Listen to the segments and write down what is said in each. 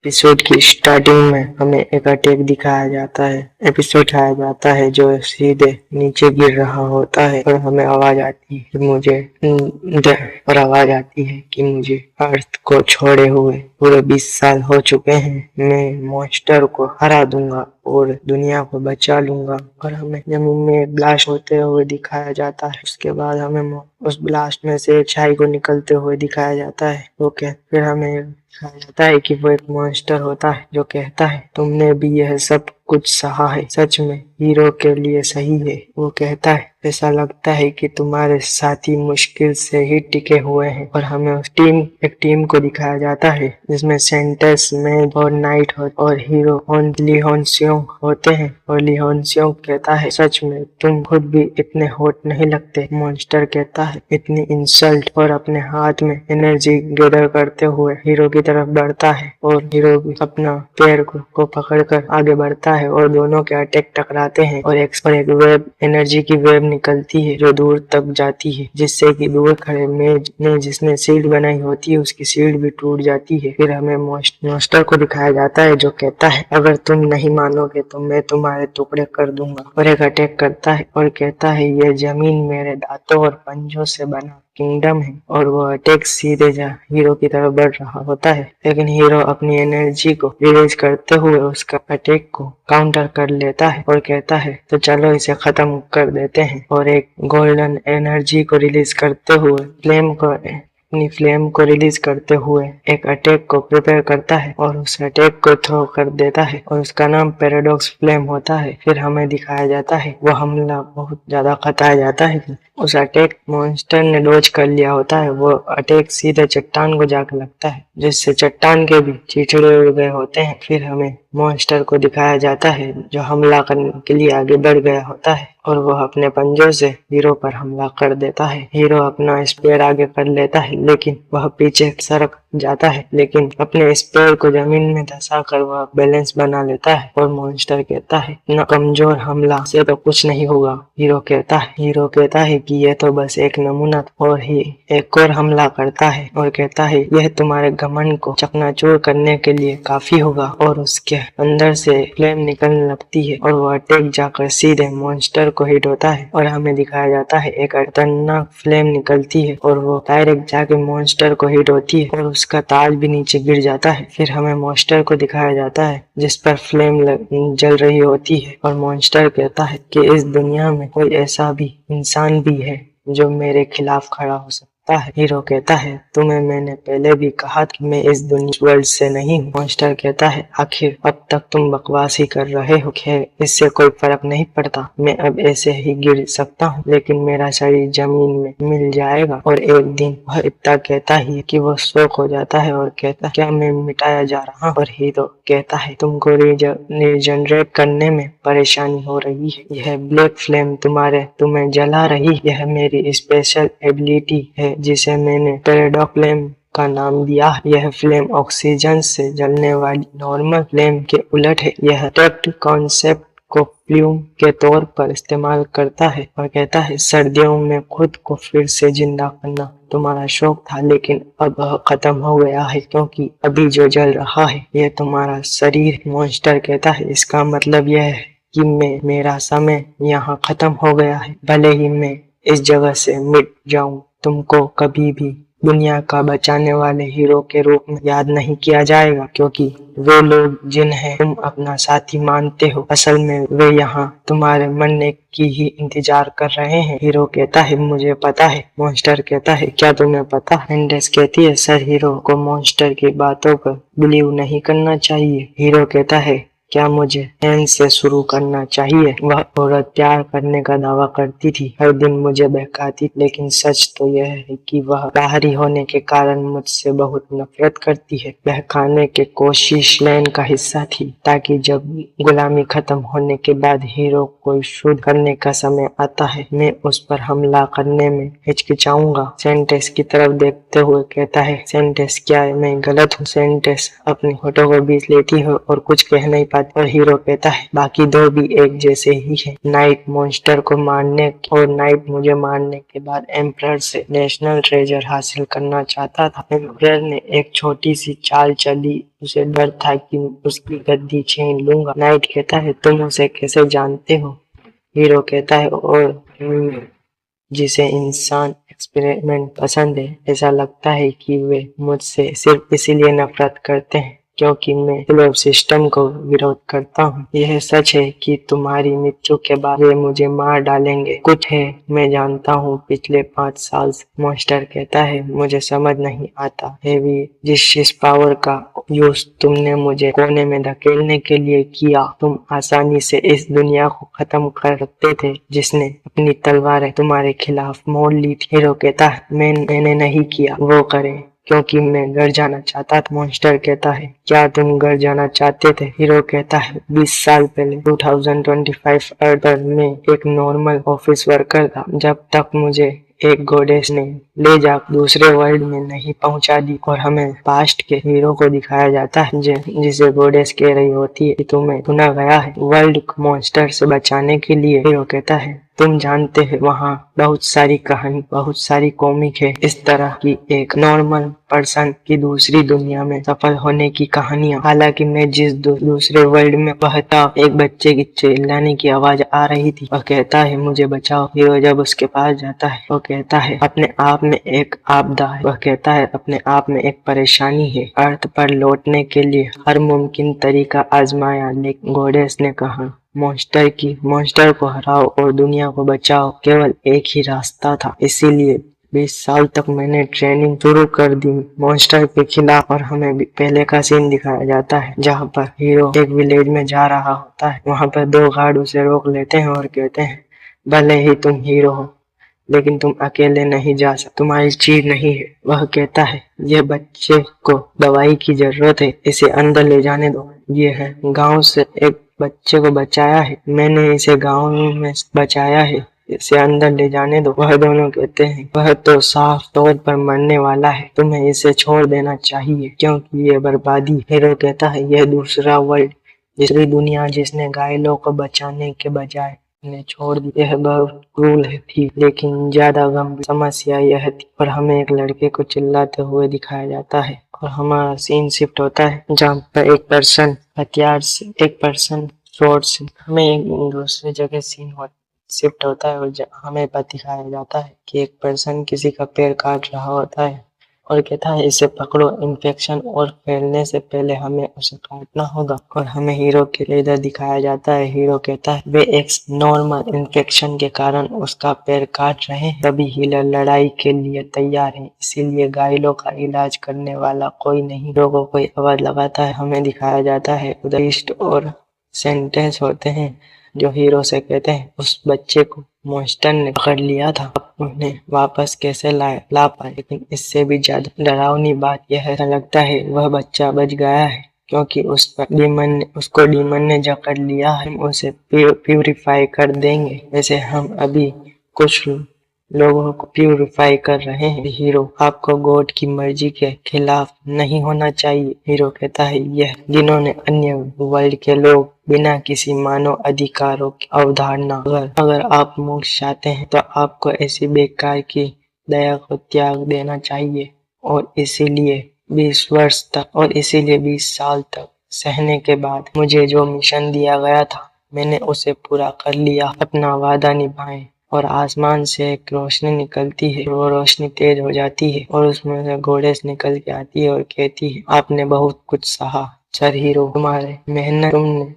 Episode की starting में हमें एक अटैक दिखाया जाता है। एपिसोड दिखाया जाता है जो सीधे नीचे गिर रहा होता है और हमें आवाज आती है कि मुझे अर्थ को छोड़े हुए पूरे 20 साल हो चुके हैं। मैं मॉन्स्टर को हरा दूंगा और दुनिया को बचा लूंगा। और हमें जमीन में ब्लास्ट होते हुए दिखाया जाता है। उसके बाद हमें उस ब्लास्ट में से एक छाई को निकलते हुए दिखाया जाता है। फिर हमें दिखाया जाता है कि वो एक मॉन्स्टर होता है जो कहता है तुमने भी यह सब कुछ सहा है, सच में हीरो के लिए सही है। वो कहता है ऐसा लगता है कि तुम्हारे साथी मुश्किल से ही टिके हुए हैं। और हमें एक टीम को दिखाया जाता है जिसमें सेंटर्स में और नाइट और हीरो ली होन सियोंग होते हैं। और ली होन सियोंग कहता है सच में तुम खुद भी इतने हॉट नहीं लगते। मॉन्स्टर कहता है इतनी इंसल्ट, और अपने हाथ में एनर्जी गैदर करते हुए हीरो की तरफ बढ़ता है। और हीरो भी अपना पैर को पकड़कर आगे बढ़ता है और दोनों के अटैक टकराते हैं और एक वेब एनर्जी की वेब निकलती है जो दूर तक जाती है, जिससे कि दूर खड़े मेज ने जिसने शील्ड बनाई होती है उसकी शील्ड भी टूट जाती है। फिर हमें मॉन्स्टर को दिखाया जाता है जो कहता है अगर तुम नहीं मानोगे तो मैं तुम्हारे टुकड़े कर दूंगा। और एक अटैक करता है और कहता है यह जमीन मेरे दांतों और पंजों से बना किंगडम है। और वो अटैक सीधे हीरो की तरफ बढ़ रहा होता है, लेकिन हीरो अपनी एनर्जी को रिलीज करते हुए उसका अटैक को काउंटर कर लेता है और कहता है तो चलो इसे खत्म कर देते हैं। और एक गोल्डन एनर्जी को रिलीज करते हुए अपनी फ्लेम को रिलीज करते हुए एक अटैक को प्रिपेयर करता है और उस अटैक को थ्रो कर देता है और उसका नाम पैराडॉक्स फ्लेम होता है। फिर हमें दिखाया जाता है वो हमला बहुत ज्यादा खताया जाता है। उस अटैक मॉन्स्टर ने डॉज कर लिया होता है। वो अटैक सीधे चट्टान को जाकर लगता है जिससे चट्टान के भी चिथड़े उड़ गए होते हैं। फिर हमें मॉन्स्टर को दिखाया जाता है जो हमला करने के लिए आगे बढ़ गया होता है और वह अपने पंजों से हीरो पर हमला कर देता है। हीरो अपना स्पेयर आगे कर लेता है लेकिन वह पीछे सरक जाता है, लेकिन अपने स्पेयर को जमीन में धंसाकर वह बैलेंस बना लेता है। और मॉन्स्टर कहता है न कमजोर हमला से तो कुछ नहीं होगा। हीरो कहता है कि यह तो बस एक नमूना, और ही एक और हमला करता है और कहता है यह तुम्हारे घमंड को चकनाचूर करने के लिए काफी होगा। और उसके अंदर से फ्लेम निकलने लगती है और वह अटैक जाकर सीधे मॉन्स्टर को हिट होता है। और हमें दिखाया जाता है एक खतरनाक फ्लेम निकलती है और वो डायरेक्ट जाके मॉन्स्टर को हिट होती है और उसका ताज भी नीचे गिर जाता है। फिर हमें मॉन्स्टर को दिखाया जाता है जिस पर फ्लेम जल रही होती है और मॉन्स्टर कहता है कि इस दुनिया में कोई ऐसा भी इंसान भी है जो मेरे खिलाफ खड़ा हो सकता है। हीरो कहता है तुम्हें मैंने पहले भी कहा कि मैं इस दुनिया वर्ल्ड से नहीं हूँ। मॉन्स्टर कहता है आखिर अब तक तुम बकवास ही कर रहे हो, खैर इससे कोई फर्क नहीं पड़ता, मैं अब ऐसे ही गिर सकता हूँ लेकिन मेरा शरीर जमीन में मिल जाएगा। और एक दिन वह इतना कहता ही कि वो शौक हो जाता है और कहता क्या मैं मिटाया जा रहा हूँ। और हीरो कहता है तुमको रिजनरेट करने में परेशानी हो रही है, यह ब्लैक फ्लेम तुम्हें जला रही, यह मेरी स्पेशल एबिलिटी है जिसे मैंने पैराडॉक्स फ्लेम का नाम दिया। यह फ्लेम ऑक्सीजन से जलने वाली नॉर्मल फ्लेम के उलट है। यह ट्रैप्ड कॉन्सेप्ट को फ्यूम के तौर पर इस्तेमाल करता है और कहता है सर्दियों में खुद को फिर से जिंदा करना तुम्हारा शौक था लेकिन अब खत्म हो गया है, क्योंकि अभी जो जल रहा है यह तुम्हारा शरीर। मॉन्स्टर कहता है इसका मतलब यह है कि मेरा समय यहाँ खत्म हो गया है, भले ही मैं इस जगह से मिट जाऊं, तुमको कभी भी दुनिया का बचाने वाले हीरो के रूप में याद नहीं किया जाएगा, क्योंकि वे लोग जिन्हें तुम अपना साथी मानते हो असल में वे यहाँ तुम्हारे मरने की ही इंतजार कर रहे हैं। हीरो कहता है मुझे पता है। मॉन्स्टर कहता है क्या तुम्हें पता? कैंडेस कहती है सर हीरो को मॉन्स्टर की बातों पर बिलीव नहीं करना चाहिए। हीरो कहता है क्या मुझे एन से शुरू करना चाहिए? वह औरत प्यार करने का दावा करती थी, हर दिन मुझे बहकाती, लेकिन सच तो यह है कि वह बाहरी होने के कारण मुझसे बहुत नफरत करती है। बहकाने की कोशिश प्लान का हिस्सा थी ताकि जब गुलामी खत्म होने के बाद हीरो को शुद्ध करने का समय आता है मैं उस पर हमला करने में हिचकिचाऊंगा। सेंटेस की तरफ देखते हुए कहता है सेंटेस क्या मैं गलत हूँ? सेंटेस अपनी होठों को बीच लेती है और कुछ कह नहीं पाती जाती और हीरो कहता है बाकी दो भी एक जैसे ही है। नाइट मॉन्स्टर को मारने और नाइट मुझे मारने के बाद एम्परर से नेशनल ट्रेजर हासिल करना चाहता था। एम्परर ने एक छोटी सी चाल चली, उसे डर था कि उसकी गद्दी छीन लूंगा। नाइट कहता है तुम उसे कैसे जानते हो? हीरो कहता है और जिसे इंसान एक्सपेरिमेंट पसंद है, ऐसा लगता है कि वे मुझसे सिर्फ इसीलिए नफरत करते हैं क्योंकि मैं सोलर सिस्टम को विरोध करता हूँ। यह सच है कि तुम्हारी मृत्यु के बाद वे मुझे मार डालेंगे। कुछ है मैं जानता हूँ पिछले 5 साल से। मॉन्स्टर कहता है मुझे समझ नहीं आता हेवी जिस पावर का यूज तुमने मुझे कोने में धकेलने के लिए किया। तुम आसानी से इस दुनिया को खत्म कर सकते थे जिसने अपनी तलवारें तुम्हारे खिलाफ मोड़ ली थी। हीरो कहता है मैंने नहीं किया, वो करे क्योंकि मैं घर जाना चाहता था। मॉन्स्टर कहता है क्या तुम घर जाना चाहते थे? हीरो कहता है 20 साल पहले 2025 अर्थ पर मैं एक नॉर्मल ऑफिस वर्कर था जब तक मुझे एक गॉडेस ने ले जा दूसरे वर्ल्ड में नहीं पहुंचा दी। और हमें पास्ट के हीरो को दिखाया जाता है जिसे गॉडेस कह रही होती है कि तुम्हें चुना गया है वर्ल्ड मॉन्स्टर से बचाने के लिए। हीरो कहता है तुम जानते हैं वहाँ बहुत सारी कहानी, बहुत सारी कॉमिक है इस तरह की एक नॉर्मल पर्सन की दूसरी दुनिया में सफल होने की कहानियां। हालांकि मैं जिस दूसरे वर्ल्ड में बहता एक बच्चे की चिल्लाने की आवाज आ रही थी। वह कहता है मुझे बचाओ। हीरो जब उसके पास जाता है वो कहता है अपने आप में एक आपदा है। वह कहता है अपने आप में एक परेशानी है। अर्थ पर लौटने के लिए हर मुमकिन तरीका आजमाया लेकिन गॉडेस ने कहा मॉन्स्टर को हराओ और दुनिया को बचाओ। केवल एक ही रास्ता था। इसीलिए 20 साल तक मैंने ट्रेनिंग शुरू कर दी मॉन्स्टर के खिलाफ। और हमें भी पहले का सीन दिखाया जाता है जहाँ पर हीरो एक विलेज में जा रहा होता है। वहाँ पर 2 गार्ड उसे रोक लेते हैं और कहते हैं भले ही तुम हीरो हो लेकिन तुम अकेले नहीं जा सकते, तुम्हारी चीज नहीं है। वह कहता है यह बच्चे को दवाई की जरूरत है, इसे अंदर ले जाने दो। ये है गांव से एक बच्चे को बचाया है, मैंने इसे गांव में बचाया है, इसे अंदर ले जाने दो। वह दोनों कहते हैं वह तो साफ तौर पर मरने वाला है, तुम्हें इसे छोड़ देना चाहिए क्योंकि ये बर्बादी। हीरो कहता है यह दूसरा वर्ल्ड, दूसरी दुनिया जिसने घायलों को बचाने के बजाय ने छोड़ दी। यह बहुत क्रूर थी लेकिन ज्यादा गंभीर समस्या यह थी। और हमें एक लड़के को चिल्लाते हुए दिखाया जाता है और हमारा सीन शिफ्ट होता है जहाँ पर एक पर्सन हथियार से, एक पर्सन स्वॉर्ड से, हमें एक दूसरी जगह सीन शिफ्ट होता है और हमें दिखाया जाता है कि एक पर्सन किसी का पैर काट रहा होता है और कहता है इसे पकड़ो, इन्फेक्शन और फैलने से पहले हमें उसे काटना होगा। और हमें हीरो के लिए इधर दिखाया जाता है। हीरो कहता है वे एक नॉर्मल इन्फेक्शन के कारण उसका पैर काट रहे हैं, तभी हीलर लड़ाई के लिए तैयार है, इसीलिए घायलों का इलाज करने वाला कोई नहीं। हीरो को कोई आवाज लगाता है, हमें दिखाया जाता है उधर ईस्ट और सेंटेंस होते हैं जो हीरो से कहते हैं उस बच्चे को मॉन्स्टर ने पकड़ लिया था, अब उन्हें वापस कैसे ला पाए। लेकिन इससे भी ज्यादा डरावनी बात यह है लगता है वह बच्चा बच गया है क्योंकि उसको डीमन ने जकड़ लिया है। हम उसे प्यूरिफाई कर देंगे, वैसे हम अभी कुछ लोगों को प्यूरिफाई कर रहे हैं। हीरो आपको गॉड की मर्जी के खिलाफ नहीं होना चाहिए। हीरो कहता है यह जिन्होंने अन्य वर्ल्ड के लोग बिना किसी मानव अधिकारों की अवधारणा, अगर आप मोक्ष चाहते हैं तो आपको ऐसी बेकार की दया को त्याग देना चाहिए। और इसीलिए 20 साल तक सहने के बाद मुझे जो मिशन दिया गया था मैंने उसे पूरा कर लिया। अपना वादा निभाएं। और आसमान से एक रोशनी निकलती है, वो रोशनी तेज हो जाती है और उसमें से गॉडेस निकल के आती है और कहती है आपने बहुत कुछ सहा सर हीरो, तुम्हारे मेहनत तुमने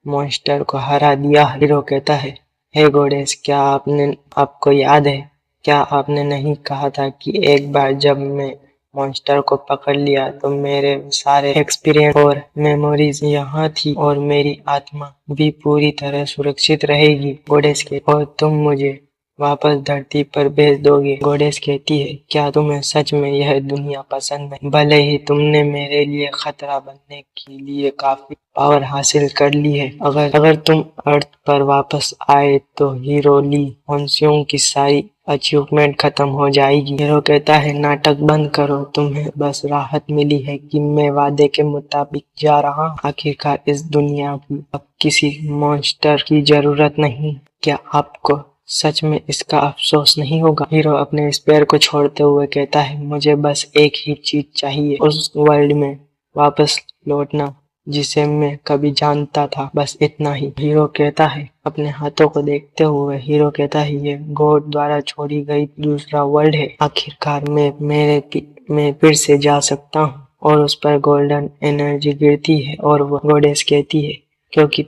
मॉन्स्टर को हरा दिया। हीरो कहता है हे गॉडेस क्या आपको याद है, क्या आपने नहीं कहा था कि एक बार जब मैं मॉन्स्टर को पकड़ लिया तो मेरे सारे एक्सपीरियंस और मेमोरीज यहाँ थी और मेरी आत्मा भी पूरी तरह सुरक्षित रहेगी। गॉडेस के और तुम मुझे वापस धरती पर भेज दोगे। गॉडेस कहती है, क्या तुम्हें सच में यह दुनिया पसंद है? भले ही तुमने मेरे लिए खतरा बनने के लिए काफी पावर हासिल कर ली है, अगर तुम अर्थ पर वापस आए तो हीरो ली होन्सियों की सारी अचीवमेंट खत्म हो जाएगी। हीरो कहता है, नाटक बंद करो, तुम्हें बस राहत मिली है कि मैं वादे के मुताबिक जा रहा हूँ। आखिरकार इस दुनिया की अब किसी मॉन्स्टर की जरूरत नहीं। क्या आपको सच में इसका अफसोस नहीं होगा? हीरो अपने स्पेयर को छोड़ते हुए कहता है, मुझे बस एक ही चीज चाहिए, उस वर्ल्ड में वापस लौटना जिसे मैं कभी जानता था, बस इतना ही। हीरो कहता है, अपने हाथों को देखते हुए हीरो कहता है, ये गॉड द्वारा छोड़ी गई दूसरा वर्ल्ड है। आखिरकार मैं फिर से जा सकता हूँ। और उस पर गोल्डन एनर्जी गिरती है और वो गॉडेस कहती है, क्योंकि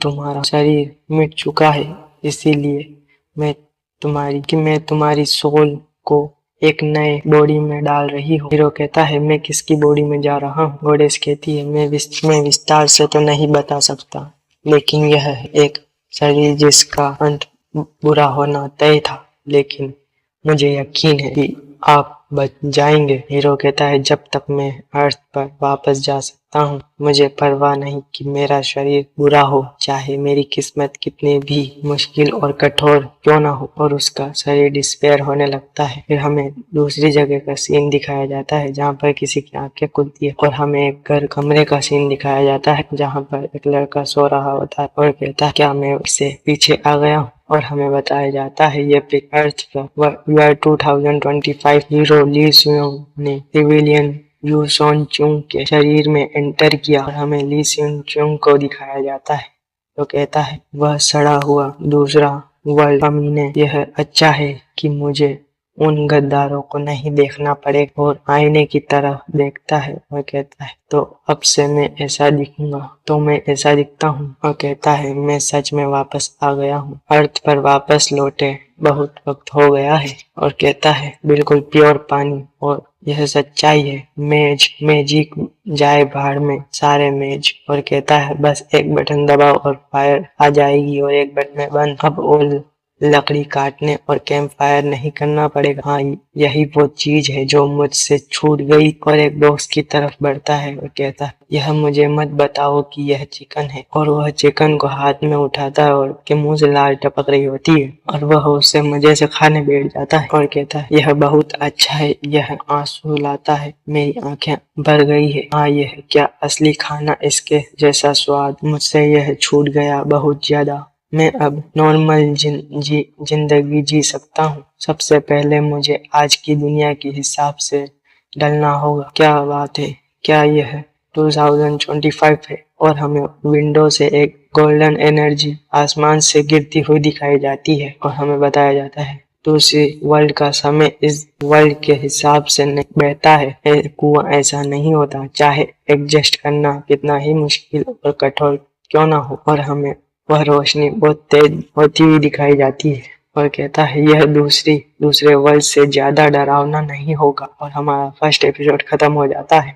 तुम्हारा शरीर मिट चुका है, इसीलिए मैं तुम्हारी सोल को एक नए बॉडी में डाल रही हूँ। हीरो कहता है, मैं किसकी बॉडी में जा रहा हूँ? गॉडेस कहती है, मैं विस्तार से तो नहीं बता सकता, लेकिन यह एक शरीर जिसका अंत बुरा होना तय था, लेकिन मुझे यकीन है कि आप बच जाएंगे। हीरो कहता है, जब तक मैं अर्थ पर वापस जा सकता हूँ, मुझे परवाह नहीं कि मेरा शरीर बुरा हो, चाहे मेरी किस्मत कितनी भी मुश्किल और कठोर क्यों ना हो। और उसका शरीर डिस्पेयर होने लगता है। फिर हमें दूसरी जगह का सीन दिखाया जाता है जहाँ पर किसी की आंखें खुलती है और हमें एक कमरे का सीन दिखाया जाता है जहाँ पर एक लड़का सो रहा होता है और कहता है, क्या मैं उससे पीछे आ गया हूँ? और हमें बताया जाता है, ये पिक अर्थ का ईयर 2025। हीरो ली सियोंग ने सिविलियन यू सोन चुंग के शरीर में एंटर किया और हमें ली सियोन चुंग को दिखाया जाता है। तो कहता है, वह सड़ा हुआ दूसरा वर्ल्ड कमीने, यह अच्छा है कि मुझे उन गद्दारों को नहीं देखना पड़ेगा। और आईने की तरफ देखता है और कहता है, तो अब से मैं ऐसा दिखूंगा, तो मैं ऐसा दिखता हूँ। और कहता है, मैं सच में वापस आ गया हूँ, अर्थ पर वापस लौटे बहुत वक्त हो गया है। और कहता है, बिल्कुल प्योर पानी, और यह सच्चाई है। मैजिक जाए भाड़ में सारे मेज। और कहता है, बस एक बटन दबाओ और फायर आ जाएगी और एक बटन में बंद। अब वो लकड़ी काटने और कैंप फायर नहीं करना पड़ेगा। हाँ, यही वो चीज है जो मुझसे छूट गई। और एक बॉक्स की तरफ बढ़ता है और कहता है, यह मुझे मत बताओ कि यह चिकन है। और वह चिकन को हाथ में उठाता है और के मुंह से लाल टपक रही होती है और वह उसे मजे से खाने बैठ जाता है और कहता है, यह बहुत अच्छा है, यह आंसू लाता है, मेरी आंखें भर गई है। हाँ, यह क्या असली खाना, इसके जैसा स्वाद, मुझसे यह छूट गया बहुत ज्यादा। मैं अब नॉर्मल जिंदगी जी सकता हूँ। सबसे पहले मुझे आज की दुनिया के हिसाब से ढलना होगा। क्या बात है, क्या यह 2025 है? और हमें विंडो से एक गोल्डन एनर्जी आसमान से गिरती हुई दिखाई जाती है और हमें बताया जाता है, दूसरी वर्ल्ड का समय इस वर्ल्ड के हिसाब से नहीं बहता है। कुआं ऐसा नहीं होता, चाहे एडजस्ट करना कितना ही मुश्किल और कठोर क्यों ना हो। और हमें वह रोशनी बहुत तेज होती हुई दिखाई जाती है और कहता है, यह दूसरे वर्ल्ड से ज्यादा डरावना नहीं होगा। और हमारा फर्स्ट एपिसोड खत्म हो जाता है।